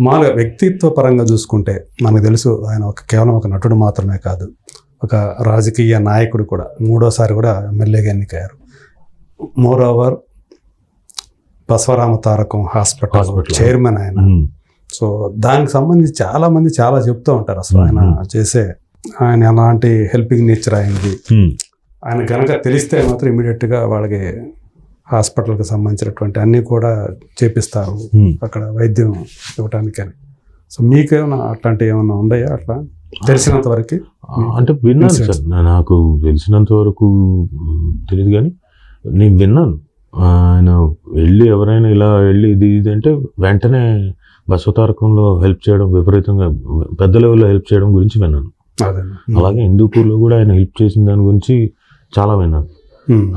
మామూలుగా వ్యక్తిత్వ పరంగా చూసుకుంటే మనకు తెలుసు ఆయన కేవలం ఒక నటుడు మాత్రమే కాదు, ఒక రాజకీయ నాయకుడు కూడా, 3వ సారి కూడా ఎమ్మెల్యేగా ఎన్నికయ్యారు. More over బసవరామ Tarakam hospital chairman ఆయన. సో దానికి సంబంధించి చాలా మంది చాలా చెప్తూ ఉంటారు అసలు ఆయన ఎలాంటి హెల్పింగ్ నేచర్ అయింది. ఆయన కనుక తెలిస్తే మాత్రం ఇమీడియట్గా వాళ్ళకి హాస్పిటల్కి సంబంధించినటువంటి అన్నీ కూడా చేపిస్తారు అక్కడ వైద్యం ఇవ్వటానికి అని. సో మీకేమైనా అట్లాంటివి ఏమైనా ఉన్నాయా అట్లా తెలిసినంత వరకు? అంటే విన్నాను సార్, నాకు తెలిసినంత వరకు తెలియదు కానీ నేను విన్నాను. ఆయన వెళ్ళి ఎవరైనా ఇలా వెళ్ళి ఇది అంటే వెంటనే బసవతారకంలో హెల్ప్ చేయడం, విపరీతంగా పెద్ద లెవెల్లో హెల్ప్ చేయడం గురించి విన్నాను. అలాగే హిందూపూర్లో కూడా ఆయన హెల్ప్ చేసిన దాని గురించి చాలా విన్నాను.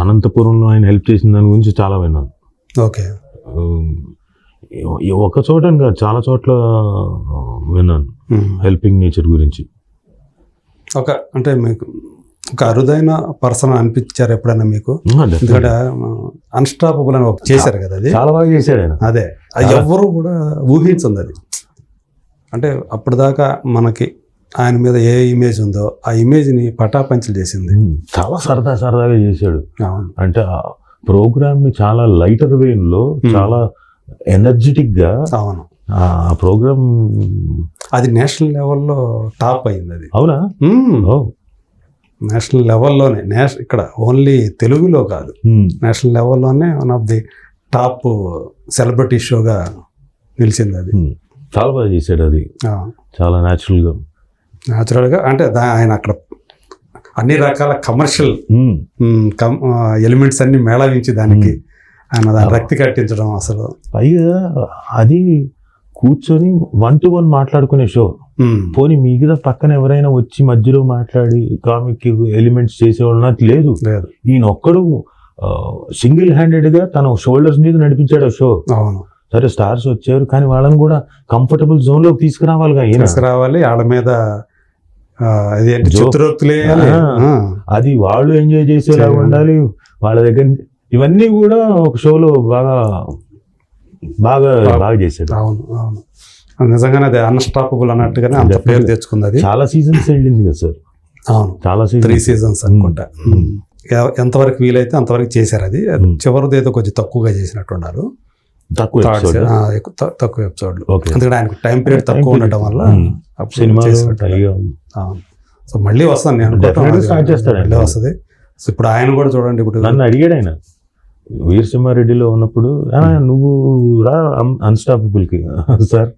అనంతపురంలో ఆయన హెల్ప్ చేసిన దాని గురించి చాలా విన్నాను. ఓకే, ఒక చోట కాదు చాలా చోట్ల విన్నాను హెల్పింగ్ నేచర్ గురించి. అంటే మీకు ఒక అరుదైన పర్సన్ అనిపించారు ఎప్పుడైనా మీకు? ఎందుకంటే అన్స్టాపబుల్ అని చేశారు కదా, అది చాలా బాగా చేశాడు ఆయన. అదే అది ఎవ్వరూ కూడా ఊహించింది అది. అంటే అప్పటిదాకా మనకి ఆయన మీద ఏ ఇమేజ్ ఉందో ఆ ఇమేజ్ని పటాపంచలు చేసింది. చాలా సరదాగా చేశాడు. అంటే ఆ ప్రోగ్రామ్ని చాలా లైటర్ వేలో, చాలా ఎనర్జెటిక్గా. అవును, ఆ ప్రోగ్రామ్ అది నేషనల్ లెవెల్లో టాప్ అయింది అది. అవునా? నేషనల్ లెవెల్లోనే, ఇక్కడ ఓన్లీ తెలుగులో కాదు, నేషనల్ లెవెల్లోనే one of the top celebrity షోగా నిలిచింది అది. చాలా బాగా చేశాడు అది, చాలా న్యాచురల్గా. అంటే ఆయన అక్కడ అన్ని రకాల కమర్షియల్ ఎలిమెంట్స్ అన్ని మేళవించి దానికి ఆయన దాని రక్తి కట్టించడం అసలు. పైగా అది కూర్చొని 1-to-1 మాట్లాడుకునే షో. పోనీ మిగతా పక్కన ఎవరైనా వచ్చి మధ్యలో మాట్లాడి కామిక్ ఎలిమెంట్స్ చేసేవాళ్ళు నాకు లేదు. ఈయన ఒక్కడు సింగిల్ హ్యాండెడ్గా తన షోల్డర్స్ మీద నడిపించాడు ఆ షో. అవును, సరే స్టార్స్ వచ్చారు కానీ వాళ్ళని కూడా కంఫర్టబుల్ జోన్లోకి తీసుకురావాలిగా. తీసుకురావాలి, వాళ్ళ మీద అది వాళ్ళు ఎంజాయ్ చేసేలాగా ఉండాలి వాళ్ళ దగ్గర. ఇవన్నీ కూడా ఒక షోలో బాగా చేశాడు. అవును అవును, నిజంగానే అది అన్స్టాపబుల్ అన్నట్టుగానే అంత పేరు తెచ్చుకుంది. అది చాలా సీజన్స్ వెళ్ళింది కదా సార్. అవును, చాలా 3 seasons అనుకుంటా. ఎంతవరకు వీలైతే అంతవరకు చేశారు. అది చివరిది ఏదో కొంచెం తక్కువగా చేసినట్టున్నారు, తక్కువ ఎపిసోడ్లు. ఎందుకంటే ఆయనకు టైం పీరియడ్ తక్కువ ఉండటం వల్ల సినిమా. సో మళ్ళీ వస్తాను నేను మళ్ళీ వస్తుంది. సో ఇప్పుడు ఆయన కూడా చూడండి, ఇప్పుడు నన్ను అడిగాడు ఆయన వీరసింహారెడ్డిలో ఉన్నప్పుడు, నువ్వు రా అన్స్టాపబుల్కి సార్.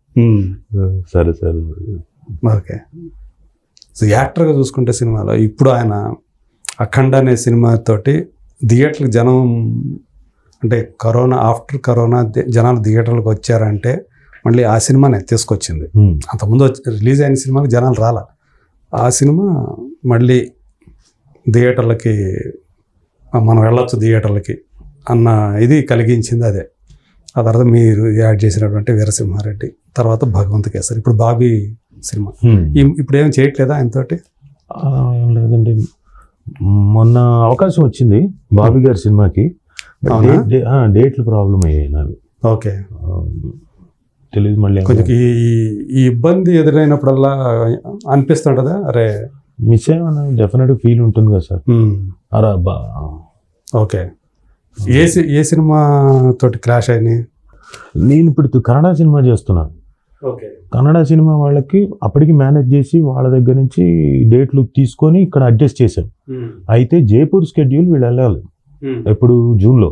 సరే సార్, ఓకే. సో యాక్టర్గా చూసుకుంటే సినిమాలో ఇప్పుడు ఆయన అఖండ అనే సినిమాతోటి థియేటర్లకు జనం, అంటే ఆఫ్టర్ కరోనా జనాలు థియేటర్లకు వచ్చారంటే మళ్ళీ ఆ సినిమానే తీసుకొచ్చింది. అంతకుముందు రిలీజ్ అయిన సినిమాకి జనాలు రాలా, ఆ సినిమా మళ్ళీ థియేటర్లకి మనం వెళ్ళొచ్చు థియేటర్లకి అన్న ఇది కలిగించింది అదే. ఆ తర్వాత మీరు యాడ్ చేసినటువంటి వీరసింహారెడ్డి, తర్వాత భగవంత్ కేసరి, ఇప్పుడు బాబీ సినిమా. ఇప్పుడు ఏం చేయట్లేదా ఆయనతోటి? లేదండి, మొన్న అవకాశం వచ్చింది బాబీ గారి సినిమాకి, డేట్లు ప్రాబ్లం అయ్యాయి నావి. ఓకే, తెలియదు. మళ్ళీ కొంచెం ఈ ఇబ్బంది ఎదురైనప్పుడల్లా అనిపిస్తుంటదా, అరే మిస్ అయ్యామన్నా డెఫినెట్గా ఫీల్ ఉంటుంది కదా సార్. అరే అబ్బా. ఓకే, ఏ సినిమా తోటి క్రాష్ అయినాయి? నేను ఇప్పుడు కన్నడ సినిమా చేస్తున్నాను. కన్నడ సినిమా వాళ్ళకి అప్పటికి మేనేజ్ చేసి వాళ్ళ దగ్గర నుంచి డేట్లు తీసుకొని ఇక్కడ అడ్జస్ట్ చేశాను. అయితే జైపూర్ స్కెడ్యూల్ వీళ్ళు వెళ్ళాలి ఎప్పుడు జూన్లో.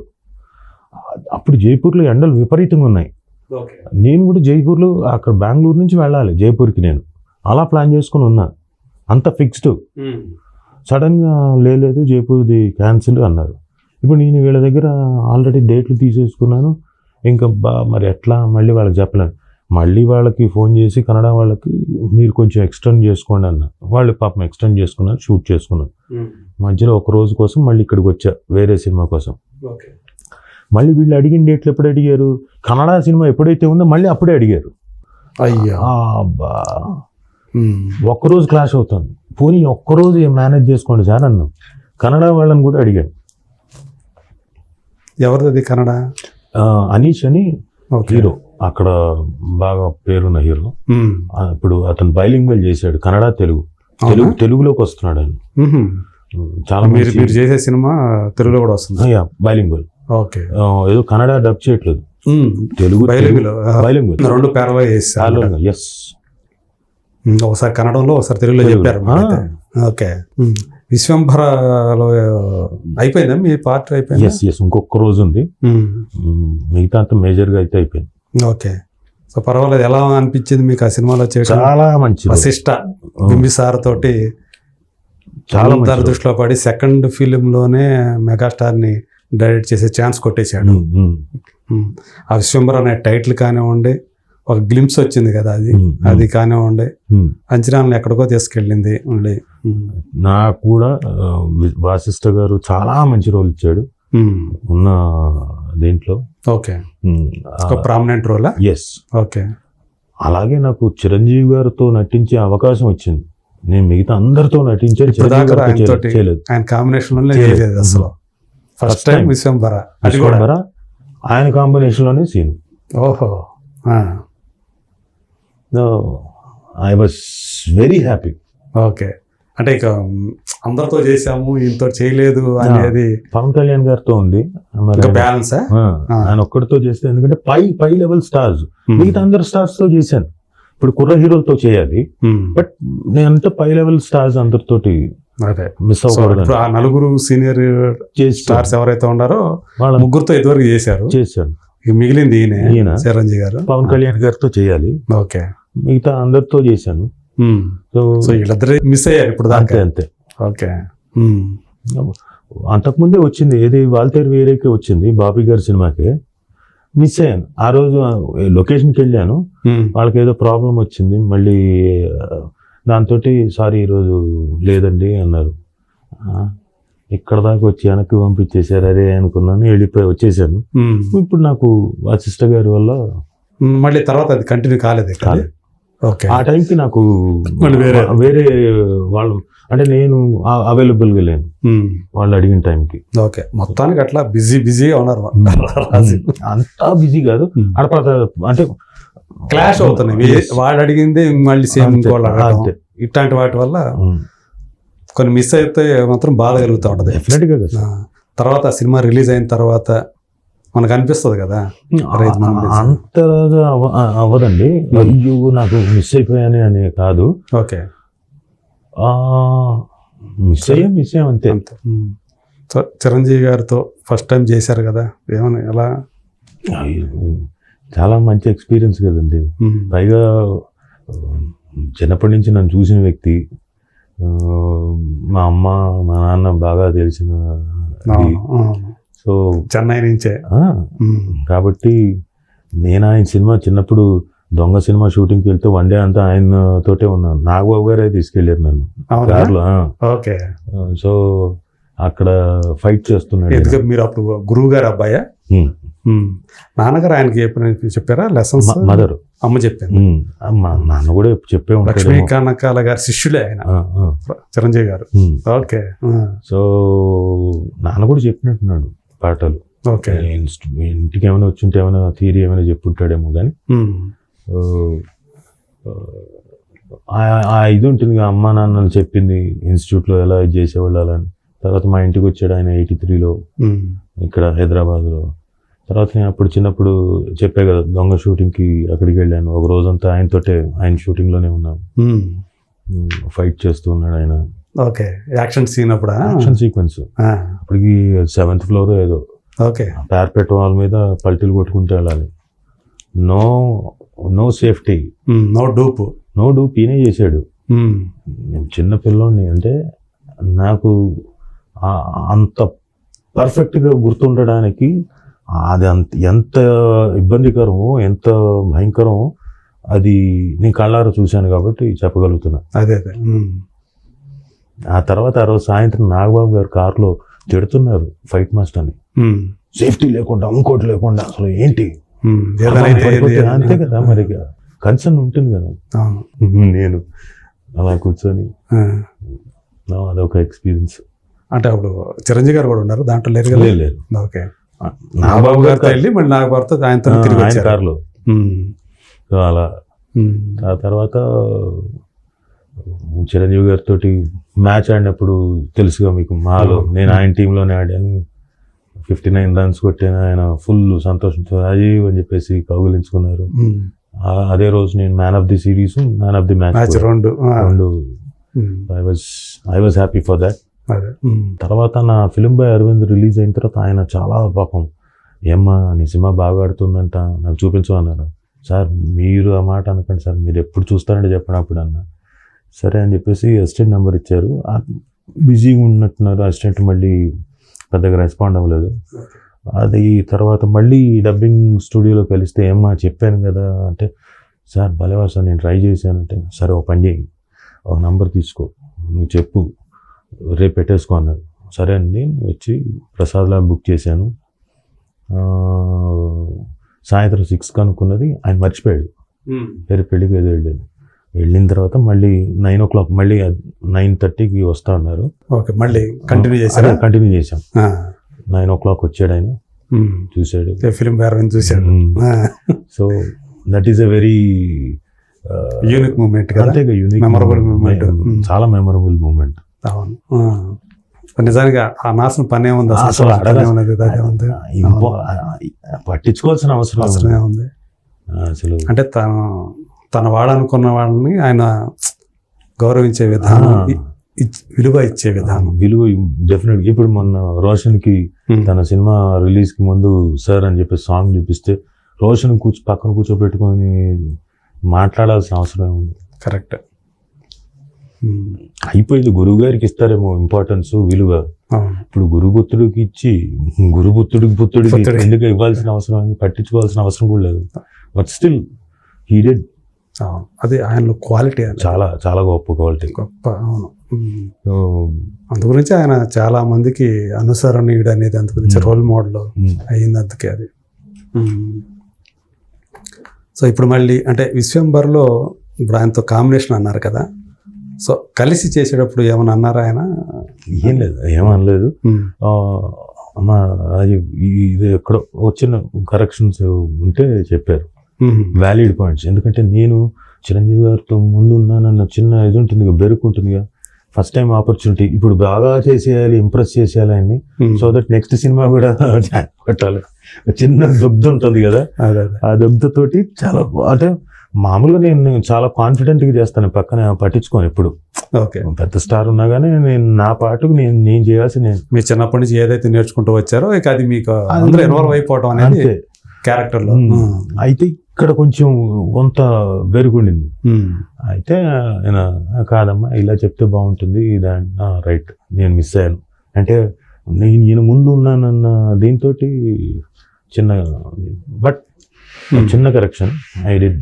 అప్పుడు జైపూర్లో ఎండలు విపరీతంగా ఉన్నాయి. నేను కూడా జైపూర్లో అక్కడ బెంగళూరు నుంచి వెళ్ళాలి జైపూర్కి, నేను అలా ప్లాన్ చేసుకుని ఉన్నా, అంత ఫిక్స్డ్. సడన్గా లేదు జైపూర్ది క్యాన్సిల్ అన్నారు. ఇప్పుడు నేను వీళ్ళ దగ్గర ఆల్రెడీ డేట్లు తీసేసుకున్నాను, ఇంకా మరి ఎట్లా మళ్ళీ వాళ్ళకి చెప్పలేను. మళ్ళీ వాళ్ళకి ఫోన్ చేసి కన్నడ వాళ్ళకి మీరు కొంచెం ఎక్స్టెండ్ చేసుకోండి అన్న. వాళ్ళు పాపం ఎక్స్టెండ్ చేసుకున్నారు, షూట్ చేసుకున్నారు. మధ్యలో ఒక రోజు కోసం మళ్ళీ ఇక్కడికి వచ్చా వేరే సినిమా కోసం. మళ్ళీ వీళ్ళు అడిగిన డేట్లు ఎప్పుడు అడిగారు, కన్నడ సినిమా ఎప్పుడైతే ఉందో మళ్ళీ అప్పుడే అడిగారు. అయ్యా అబ్బా, ఒక్కరోజు క్లాష్ అవుతుంది. పోనీ ఒక్కరోజు మేనేజ్ చేసుకోండి సార్ అన్నాం. కన్నడ వాళ్ళని కూడా అడిగాను. ఎవరిది కన్నడ? అనీష్ అని హీరో, అక్కడ బాగా పేరున్న హీరో. మ్మ్. ఇప్పుడు అతను బైలింగ్వల్ చేశాడు, కన్నడ తెలుగు. తెలుగులోకి వస్తున్నాడు ఆయన. మ్మ్. చాలా మీరు చేసే సినిమా తెలుగులో కూడా వస్తుంది. బైలింగ్వల్. ఓకే. ఏదో కన్నడ డబ్ చేయట్లేదు, తెలుగు బైలింగులో బైలింగ్వల్. రెండు పేర్లు చేస్తారు. ఎస్. ఒకసారి కన్నడంలో ఒకసారి తెలుగులో చెప్పారు. ఓకే. విశ్వంభరలో అయిపోయిందా మీ పార్ట్? అయిపోయింది. ఎస్ ఎస్, ఇంకొక రోజు ఉంది. మిగతా అంతా మేజర్ గా అయితే అయిపోయింది. ఓకే. సో పర్వాలేదు. ఎలా అనిపించింది మీకు ఆ సినిమాలో చేయడం? చాలా మంచి వశిష్ఠ బింబిసార్ తోటి చాలా దృష్టిలో పడి సెకండ్ ఫిలిం లోనే మెగాస్టార్ ని డైరెక్ట్ చేసే ఛాన్స్ కొట్టేశాడు. ఆ విశ్వంభర అనే టైటిల్ కానివ్వండి, ఒక గ్లింప్స్ వచ్చింది కదా అది కానివ్వండి, అంచనాలను ఎక్కడికో తీసుకెళ్ళింది. నాకు కూడా వాసిష్ఠ గారు చాలా మంచి రోల్ ఇచ్చాడు ఉన్న దీంట్లో. ఓకే. ప్రామినెంట్ రోలా? ఎస్. ఓకే. అలాగే నాకు చిరంజీవి గారితో నటించే అవకాశం వచ్చింది. నేను మిగతా అందరితో నటించాను, ఆయన కాంబినేషన్ అసలు ఫస్ట్ టైం విశ్వంభర. ఆయన కాంబినేషన్ లోనే సీన్. ఓహో. I was very happy. Okay. అంటే ఇక అందరితో చేసాము, ఇంతో చేయలేదు అనేది పవన్ కళ్యాణ్ గారితో ఉంది బ్యాలెన్స్. ఆయన ఒక్కడితో చేస్తే, ఎందుకంటే పై లెవెల్ స్టార్స్, మిగతా అందరు స్టార్స్ తో చేశాను. ఇప్పుడు కుర్ర హీరోలతో చేయాలి, బట్ నేనంటే పై లెవెల్ స్టార్స్ అందరితోటి మిస్ అవ్వకూడదు. ఆ నలుగురు సీనియర్ స్టార్స్ ఎవరైతే ఉన్నారో వాళ్ళ ముగ్గురుతో ఇదివరకు చేశాను. మిగిలింది ఈయన చిరంజీవి గారు. పవన్ కళ్యాణ్ గారితో చేయాలి. ఓకే. మిగతా అందరితో చేశాను. సో వీళ్ళిద్దరే మిస్ అయ్యారు ఇప్పుడు దాకా. అంతే. ఓకే. అంతకుముందే వచ్చింది, ఏది వాల్తేరు వేరేకే వచ్చింది, బాబీ గారి సినిమాకి. మిస్ అయ్యాను. ఆ రోజు లొకేషన్కి వెళ్ళాను, వాళ్ళకి ఏదో ప్రాబ్లం వచ్చింది. మళ్ళీ దాంతో సారీ ఈరోజు లేదండి అన్నారు. ఇక్కడ దాకా వచ్చి వెనక్కి పంపించేశారు, అరే అనుకున్నాను, వెళ్ళిపోయి వచ్చేసాను. ఇప్పుడు నాకు వాసిష్ఠ గారి వల్ల మళ్ళీ తర్వాత అది కంటిన్యూ కాలేదు. ఆ టైంకి నాకు వేరే వాళ్ళు అంటే నేను అవైలబుల్గా లేను వాళ్ళు అడిగిన టైంకి. ఓకే. మొత్తానికి అట్లా బిజీగా ఉన్నారు. అంతా బిజీ కాదు, అంటే క్లాష్ అవుతున్నాయి. వాడు అడిగింది మళ్ళీ సేమ్ ఇట్లాంటి వాటి వల్ల కొన్ని మిస్ అయితే మాత్రం బాధ కలుగుతూ ఉంటుంది. డెఫినెట్గా. తర్వాత సినిమా రిలీజ్ అయిన తర్వాత మనకు అనిపిస్తుంది కదా, అంతగా అవ్వదండి. అయ్యో నాకు మిస్ అయిపోయాను అని కాదు. ఓకే. మిస్ అయ్యాం అంతే. సో చిరంజీవి గారితో ఫస్ట్ టైం చేశారు కదా, ఏమన్నా ఎలా? చాలా మంచి ఎక్స్పీరియన్స్ కదండి. పైగా చిన్నప్పటి నుంచి నన్ను చూసిన వ్యక్తి, మా అమ్మ మా నాన్న బాగా తెలిసిన, సో చెన్నై నుంచే కాబట్టి నేను ఆయన సినిమా చిన్నప్పుడు దొంగ సినిమా షూటింగ్కి వెళ్తే వన్ డే అంతా ఆయన తోటే ఉన్నాను. నాగబాబు గారే తీసుకెళ్లారు నన్ను కార్లో. ఓకే. సో అక్కడ ఫైట్ చేస్తున్నాడు. ఎందుకంటే మీరు అప్పుడు గురువు గారు అబ్బాయా? నాన్నగారు ఆయనకి చెప్పారా లెసన్స్? మదర్, అమ్మ చెప్పాను. నాన్న కూడా చెప్పే ఉంటాడు. లక్ష్మీ కనకాల గారి శిష్యులే ఆయన, చిరంజీవి గారు. ఓకే. సో నాన్న కూడా చెప్పినట్టున్నాడు పాటలు. ఓకే. ఇంటికి ఏమైనా వచ్చుంటే ఏమైనా థియరీ ఏమైనా చెప్పుంటాడేమో కానీ ఆ ఇది ఉంటుంది, అమ్మా నాన్నలు చెప్పింది ఇన్స్టిట్యూట్లో ఎలా చేసేవాళ్ళు అలా అని. తర్వాత మా ఇంటికి వచ్చాడు ఆయన 83లో ఇక్కడ హైదరాబాద్లో. తర్వాత నేను అప్పుడు చిన్నప్పుడు చెప్పే కదా దొంగ షూటింగ్కి అక్కడికి వెళ్ళాను. ఒక రోజంతా ఆయనతోటే, ఆయన షూటింగ్లోనే ఉన్నాను. ఫైట్ చేస్తూ ఉన్నాడు ఆయన. ఓకే. యాక్షన్ సీన్ అప్పుడు యాక్షన్ సీక్వెన్స్ అప్పటికి 7th ఫ్లోర్ ఏదో. ఓకే. పార్పెట్ వాల్ మీద పల్టీలు కొట్టుకుంటూ వెళ్ళాలి. No safety, no dupe. ఈయనే చేశాడు. నేను చిన్న పిల్లోని, అంటే నాకు అంత పర్ఫెక్ట్గా గుర్తుండడానికి అది ఎంత ఇబ్బందికరమో, ఎంత భయంకరమో అది నేను కళ్ళారా చూశాను కాబట్టి చెప్పగలుగుతున్నా. అదే. ఆ తర్వాత ఆ రోజు సాయంత్రం నాగబాబు గారు కారులో తిడుతున్నారు ఫైట్ మాస్టర్ని. సేఫ్టీ లేకుండా, ఇంకోటి లేకుండా, అసలు ఏంటి అంతే కదా, మరి కన్సర్న్ ఉంటుంది కదా. నేను అలా కూర్చొని అదొక ఎక్స్పీరియన్స్. అంటే అప్పుడు చిరంజీవి గారు కూడా ఉన్నారు దాంట్లో? లేరు. లేదు. ఓకే. నాగబాబు గారితో వెళ్ళి మళ్ళీ నాగబాబుతో ఆయనతో తిరిగి ఆయన కారులో సో అలా ఆ తర్వాత చిరంజీవి గారితో మ్యాచ్ ఆడినప్పుడు తెలుసుగా మీకు మాలో నేను ఆయన టీంలోనే ఆడాను, 59 రన్స్ కొట్టాను, ఆయన ఫుల్ సంతోషంతో రాజీవ్ అని చెప్పేసి కౌగిలించుకున్నారు. అదే రోజు నేను man of the series, man of the match రెండు I was happy for that. తర్వాత నా ఫిలిం బాయ్ అరవింద్ రిలీజ్ అయిన తర్వాత ఆయన చాలా పాపం, ఏమ్మా నీ సినిమా బాగా ఆడుతుందంట, నాకు చూపించమన్నారు. సార్ మీరు ఆ మాట అనకండి సార్, మీరు ఎప్పుడు చూస్తారంటే చెప్పండి అప్పుడు అన్న. సరే అని చెప్పేసి అసిస్టెంట్ నెంబర్ ఇచ్చారు. బిజీగా ఉన్నట్టున్నారు అసిస్టెంట్, మళ్ళీ పెద్దగా రెస్పాండ్ అవ్వలేదు. అది తర్వాత మళ్ళీ డబ్బింగ్ స్టూడియోలో కలిస్తే ఏమ్మా చెప్పాను కదా అంటే, సార్ భలేవా సార్ నేను ట్రై చేశాను అంటే, సరే ఒక పని చేయి, ఒక నంబర్ తీసుకో, నువ్వు చెప్పు, రేపు పెట్టేసుకో అన్నాడు. సరే అండి వచ్చి ప్రసాద్లా బుక్ చేశాను. సాయంత్రం 6 కనుక్కున్నది, ఆయన మర్చిపోయాడు, వేరే పెళ్ళికి ఏదో వెళ్ళాడు. వెళ్ళిన తర్వాత మళ్ళీ 9 o'clock, మళ్ళీ 9:30కి వస్తా అన్నారు. ఓకే, మళ్ళీ కంటిన్యూ చేశాం. 9 o'clock వచ్చాడు ఆయన, చూశాడు, ఫిలిం బాయ్ చూశాడు. So that is a very unique moment, అంతేగా యూనిక్, మెమరబుల్ మూమెంట్, చాలా మెమరబుల్ మూమెంట్. అవును, నిజానికి ఆ నాశనం పనే ఉంది అసలు, పట్టించుకోవాల్సిన అవసరం ఉంది అసలు. అంటే తన వాడనుకున్న వాళ్ళని ఆయన గౌరవించే విధానం, విలువ ఇచ్చే విధానం, విలువ డెఫినెట్. ఇప్పుడు మొన్న రోషన్కి తన సినిమా రిలీజ్కి ముందు సార్ అని చెప్పి సాంగ్ చూపిస్తే రోషన్ పక్కన కూర్చోబెట్టుకొని మాట్లాడాల్సిన అవసరం ఉంది. కరెక్ట్, అయిపోయింది. గురువు గారికి ఇస్తారేమో ఇంపార్టెన్స్, విలువ. ఇప్పుడు గురుపుత్రుడికి ఇచ్చి పుత్రుడికి ఎందుకు ఇవ్వాల్సిన అవసరం, పట్టించుకోవాల్సిన అవసరం కూడా లేదు. But still he did. అది ఆయనలో క్వాలిటీ, చాలా చాలా గొప్ప క్వాలిటీ, గొప్ప. అవును, అందు గురించి ఆయన చాలా మందికి అనుసరణీయుడు అనేది, అందు గురించి రోల్ మోడల్ అయ్యింది, అందుకే అది. సో ఇప్పుడు మళ్ళీ అంటే విశ్వంబర్లో ఇప్పుడు ఆయనతో కాంబినేషన్ అన్నారు కదా, సో కలిసి చేసేటప్పుడు ఏమన్నా అన్నారా ఆయన? ఏం లేదు, ఏమనలేదు. అమ్మా అది ఇది ఎక్కడో వచ్చిన కరెక్షన్స్ ఉంటే చెప్పారు, వ్యాలిడ్ పాయింట్స్. ఎందుకంటే నేను చిరంజీవి గారితో ముందు ఉన్నానన్న చిన్న ఇది ఉంటుంది, బెరుకు ఉంటుందిగా, ఫస్ట్ టైం ఆపర్చునిటీ. ఇప్పుడు బాగా చేసేయాలి, ఇంప్రెస్ చేసేయాలి ఆయన్ని, సో దట్ నెక్స్ట్ సినిమా కూడా పెట్టాలి. చిన్న దుగ్ధ ఉంటుంది కదా, ఆ దుగ్ధతోటి చాలా, అంటే మామూలుగా నేను చాలా కాన్ఫిడెంట్గా చేస్తాను, పక్కన పట్టించుకోను ఎప్పుడు. ఓకే, పెద్ద స్టార్ ఉన్నా కానీ నేను నా పాటుకు నేను చేయాల్సి, నేను మీ చిన్నప్పటి నుంచి ఏదైతే నేర్చుకుంటూ వచ్చారో ఇక అది మీకు అందరూ ఇన్వాల్వ్ అయిపోవడం అనేది క్యారెక్టర్లో. అయితే ఇక్కడ కొంచెం కొంత బెరుగుండింది. అయితే ఆయన కాదమ్మా ఇలా చెప్తే బాగుంటుంది, రైట్, నేను మిస్ అయ్యాను అంటే నేను ముందు ఉన్నానన్న దీంతో చిన్న, బట్ చిన్న correction I did.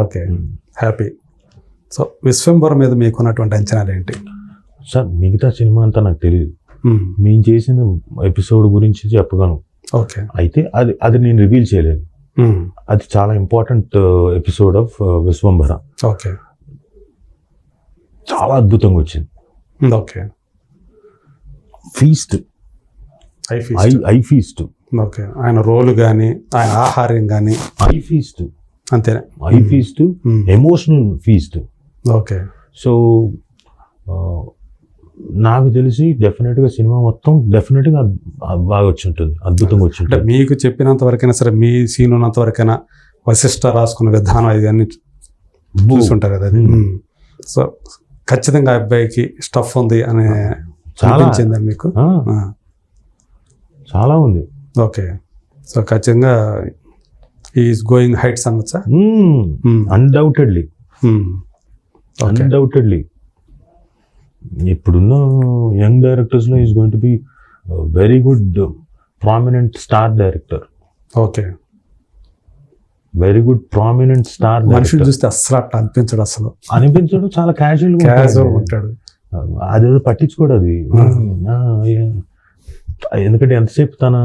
Okay, happy. So Vishwambhara మీద మీకున్నటువంటి అంచనాలు ఏంటి సార్? మిగతా సినిమా అంతా నాకు తెలియదు, మేము చేసిన ఎపిసోడ్ గురించి చెప్పగలను. ఓకే, అయితే అది నేను రివీల్ చేయలేను. అది చాలా important episode of Vishwambhara. Okay, చాలా అద్భుతంగా వచ్చింది. Okay, feast, I feast. Okay, ఆయన రోల్ కానీ ఆయన ఆహార్యం కానీ ఐ ఫీస్ట్, అంతేనా? I feast, emotional feast. Okay, so నాకు తెలిసి డెఫినెట్గా సినిమా మొత్తం డెఫినెట్గా బాగా వచ్చి ఉంటుంది, అద్భుతంగా వచ్చి ఉంటుంది. అంటే మీకు చెప్పినంత వరకైనా సరే, మీ సీన్ ఉన్నంత వరకైనా వశిష్ఠ రాసుకున్న విధానం ఇది అన్ని చూసుంటారు కదా. సో ఖచ్చితంగా అబ్బాయికి స్టఫ్ ఉంది అని అనిపించిందా మీకు? చాలా ఉంది. ఓకే, సో ఖచ్చితంగా ఈజ్ గోయింగ్ హైట్స్ అనొచ్చా? Undoubtedly, undoubtedly. ఇప్పుడున్న యంగ్ డైరెక్టర్స్లో is going to be very good prominent star director. Okay, very good prominent star. మనుషులు చూస్తే అస్సలు అట్లా అనిపించడు, చాలా క్యాజువల్ ఉంటాడు. అదేదో పట్టించుకోడు అది. ఎందుకంటే ఎంతసేపు తన